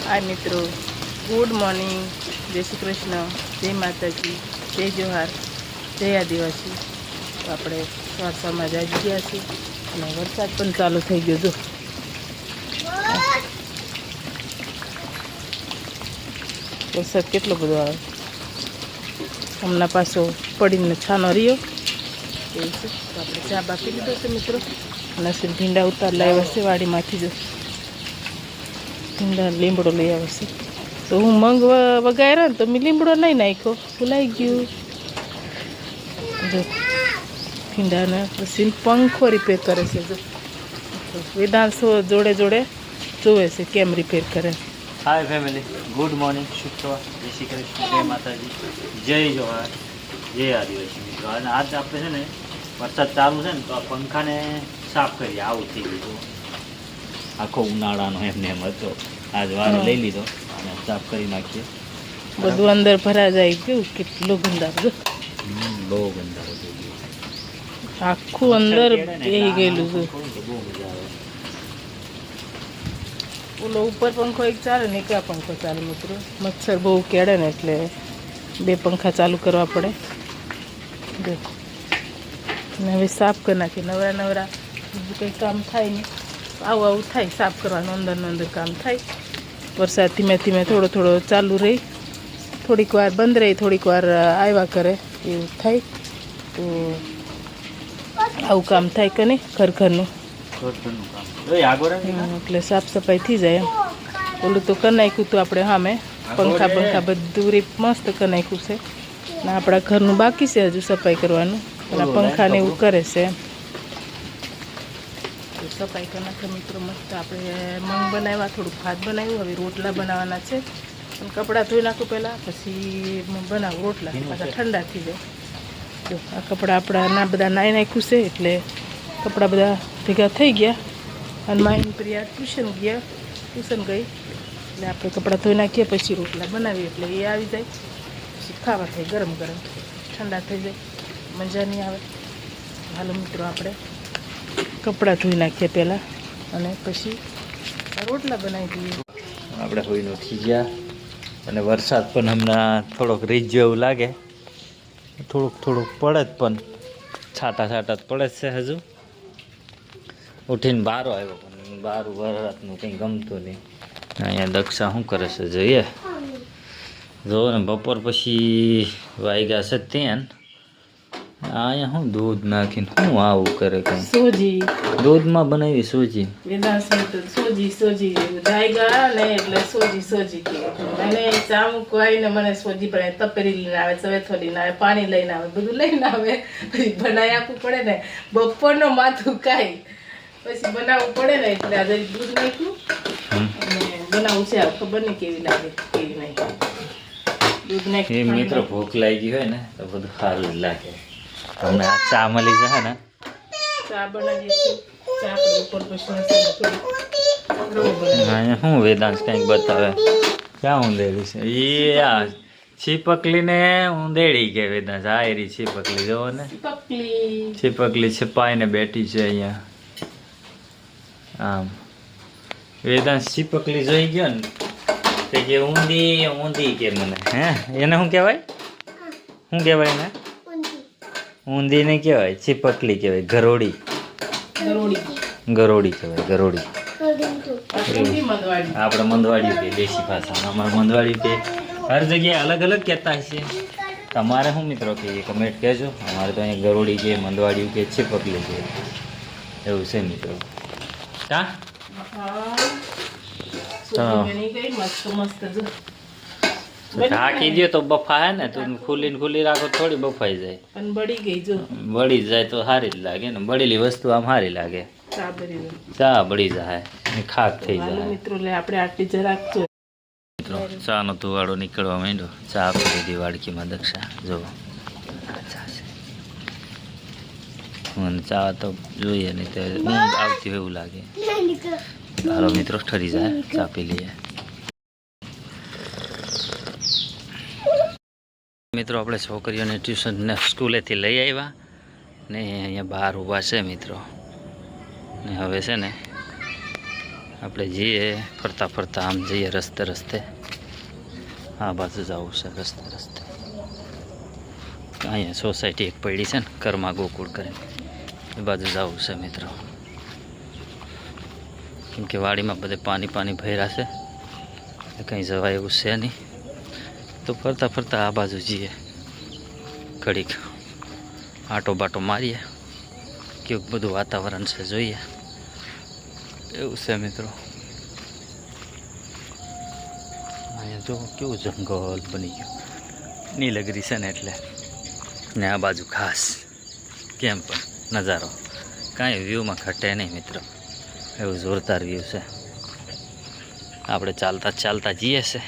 हाय मित्रों, good morning, जय श्री कृष्ण, जय माताजी, जय जोहार, जय आदिवासी। तो આપણે સવારમાં જાગી ગયા છીએ અને વરસાદ પણ ચાલુ થઈ ગયો। જો વરસાદ કેટલો બધો આવે, હમણાં પાછો પડીને છાનો રહ્યો એવું છે। તો આપણે ચા બાપી લીધો છે મિત્રો, અને ભીંડા ઉતાર લાવ્યા છે વાડીમાંથી। જો ભીંડા લીમડો લઈ આવે છે, તો હું મંગ વગાડ્યા ને તો મેં લીમડો નહીં નાખ્યો, ભૂલાઈ ગયું। જો ભીંડાને પછી પંખો રિપેર કરે છે। જો વેદાંશો જોડે જોડે જોવે છે કેમ રિપેર કરે। हाय फैमिली, गुड मॉर्निंग, शुभ सवार, जय श्री कृष्ण, जय माताजी, जय जोहार, जय आदिवासी मित्रों। અને આજ આપણે છે ને વરસાદ ચાલુ છે ને તો આ પંખાને સાફ કરીએ, આવું થઈ ગયું। આખો ઉનાળાનો એમને એમ હતો, આજ વારો લઈ લીધો અને સાફ કરી નાખીએ। બધું અંદર ભરા જાય ગયું, કેટલું ગંધાર। જો બહુ ગંધારો થઈ ગયો, આખું અંદર બેહી ગયેલું છે। બહુ મજા આવે। ઓલો ઉપર પંખો એક ચાલે ને એક આ પંખો ચાલે મિત્રો, મચ્છર બહુ કેળે ને એટલે બે પંખા ચાલુ કરવા પડે। જો ને હવે સાફ કરી નાખીએ, નવરા નવરા બીજું કંઈ કામ થાય નહીં, આવું આવું થાય સાફ કરવાનું, અંદરનું અંદર કામ થાય। વરસાદ ધીમે ધીમે થોડો થોડો ચાલુ રહી, થોડીક વાર બંધ રહી, થોડીક વાર આવ્યા કરે એવું થાય, તો આવું કામ થાય કે નહીં ઘર ઘરનું, એટલે સાફ સફાઈ થઈ જાય એમ। ઓલું તો કરી નાખ્યું હતું આપણે, સામે પંખા પંખા બધું રીપ મસ્ત કરી નાખ્યું છે ને આપણા ઘરનું બાકી છે હજુ સફાઈ કરવાનું, અને પંખાને એવું કરે છે એમ। સફાઈ કરી નાખે મિત્રો મસ્ત। આપણે મગ બનાવ્યા, થોડુંક ભાત બનાવ્યું, હવે રોટલા બનાવવાના છે। અને કપડાં ધોઈ નાખું પહેલાં, પછી બનાવું રોટલા, પાછા ઠંડા થઈ જાય। જો આ કપડાં આપણા ના બધા નાહી નાખ્યું છે, એટલે કપડાં બધા ભેગા થઈ ગયા। અને માહિન પ્રિયા ટ્યુશન ગયા, ટ્યુશન ગઈ, એટલે આપણે કપડાં ધોઈ નાખીએ, પછી રોટલા બનાવીએ, એટલે એ આવી જાય, પછી ખાવા થાય ગરમ ગરમ, ઠંડા થઈ જાય મજા નહીં આવે। હાલો મિત્રો, આપણે કપડાં ધોઈ નાખીએ પહેલાં, અને પછી રોટલા બનાવી દઈએ। આપણે હોઈને ઉઠી ગયા, અને વરસાદ પણ હમણાં થોડોક રીત જેવું લાગે, થોડુંક થોડુંક પડે જ, પણ છાંટા છાંટા જ પડે જ છે હજુ। ઉઠીને બારો આવ્યો, પણ બારું વરસાદનું કંઈ ગમતું નહીં। અહીંયા દક્ષા શું કરે છે જોઈએ, જો ને બપોર પછી વાગ્યા છે ત્યાં, અહીંયા શું દૂધ નાખીને શું આવું કરે, કંઈ સોજી દૂધમાં બનાવી સોજી, સોજી સોજી જાયગા ને એટલે સોજી સોજી કે મને ચામુક આવીને મને સોજી બનાવે, તપેરી લઈને આવે, ચવેથો લઈને આવે, પાણી લઈને આવે, બધું લઈને આવે, પછી બનાવી આપવું પડે ને, બપોરનો માથું કાંઈ પછી બનાવવું પડે ને, એટલે આજે દૂધ નાખ્યું અને બનાવવું છે। ખબર નહીં કેવી લાગે કેવી નહીં, દૂધ નાખ્યું। મિત્રો ભૂખ લાગી હોય ને તો બધું સારું જ લાગે। તમને આ ચા મળી જાય ને, ચા બનાવીએ છીએ, ચા આપણે ઉપર પછી અહીંયા શું વેદાંશ કંઈક બતાવે, ક્યાં ઊંધેડી છે એ, આ છીપકલીને ઊંધેડી કે વેદાંશ, આ એરી છીપકલી જોવો ને, છીપકલી છપાઈને બેઠી છે અહીંયા। આમ વેદાંશ છીપકલી જોઈ ગયો ને તે કે ઊંધી ઊંધી કે મને, હે એને શું કહેવાય, શું કહેવાય એને, ઊંધી નહીં કહેવાય, છીપકલી કહેવાય, ગરોડી, ગરોડી કહેવાય, ગરોડી। આપણે મંદવાડિયું કે દેશી ભાષામાં, અમારે મંદવાડિયું કે હર જગ્યાએ અલગ અલગ કહેતા હશે। તમારે શું મિત્રો કહીએ કમેન્ટ કહેજો, અમારે તો અહીંયા ગરોડી કે મંદવાડિયું કે છીપકલી કે એવું છે મિત્રો। હા ઢાંકી દો તો બફાય ને, તો ખુલ્લી ને ખુલ્લી રાખો થોડી બફાઈ જાય, પણ બળી ગઈ જો, બળી જાય તો સારી જ લાગે ને, બળેલી વસ્તુ આમ સારી લાગે, ચા બળી જાય ખાક થઈ જાય। મિત્રો લે આપણે આટલી જરાક મિત્રો ચા નો તુવાડો નીકળવા માંડ્યો, ચા આપી દીધી વાડકીમાં દક્ષા, જો ચા છે, મને ચા તો જોઈએ નહીં તો ઊંઘ આવતી હોય એવું લાગે। હાલો મિત્રો ઠરી જાય, ચા પી લઈએ। મિત્રો આપણે છોકરીઓને ટ્યુશન ને સ્કૂલેથી લઈ આવ્યા ને અહીંયા બહાર ઊભા છે મિત્રો, ને હવે છે ને આપણે જઈએ ફરતા ફરતા આમ જઈએ રસ્તે રસ્તે. આ બાજુ જવું છે રસ્તે રસ્તે. અહીંયા સોસાયટી એક પડી છે ને કર્મા ગોકુળ કરીને, એ બાજુ જવું છે મિત્રો. કેમ કે વાડીમાં બધે પાણી ભર્યા છે, કંઈ જવાય એવું છે નહીં. તો ફરતા ફરતા આ બાજુ જઈએ, ઘડીક આટો બાટો મારીએ, કેવું બધું વાતાવરણ છે જોઈએ. એવું છે મિત્રો. અહીંયા જો કેવું જંગલ બની ગયું, નીલગિરી છે ને એટલે. ને આ બાજુ ખાસ કેમ પણ નજારો કાંઈ વ્યૂમાં ઘટે નહીં મિત્રો, એવું જોરદાર વ્યૂ છે. આપણે ચાલતા ચાલતા જઈએ છે.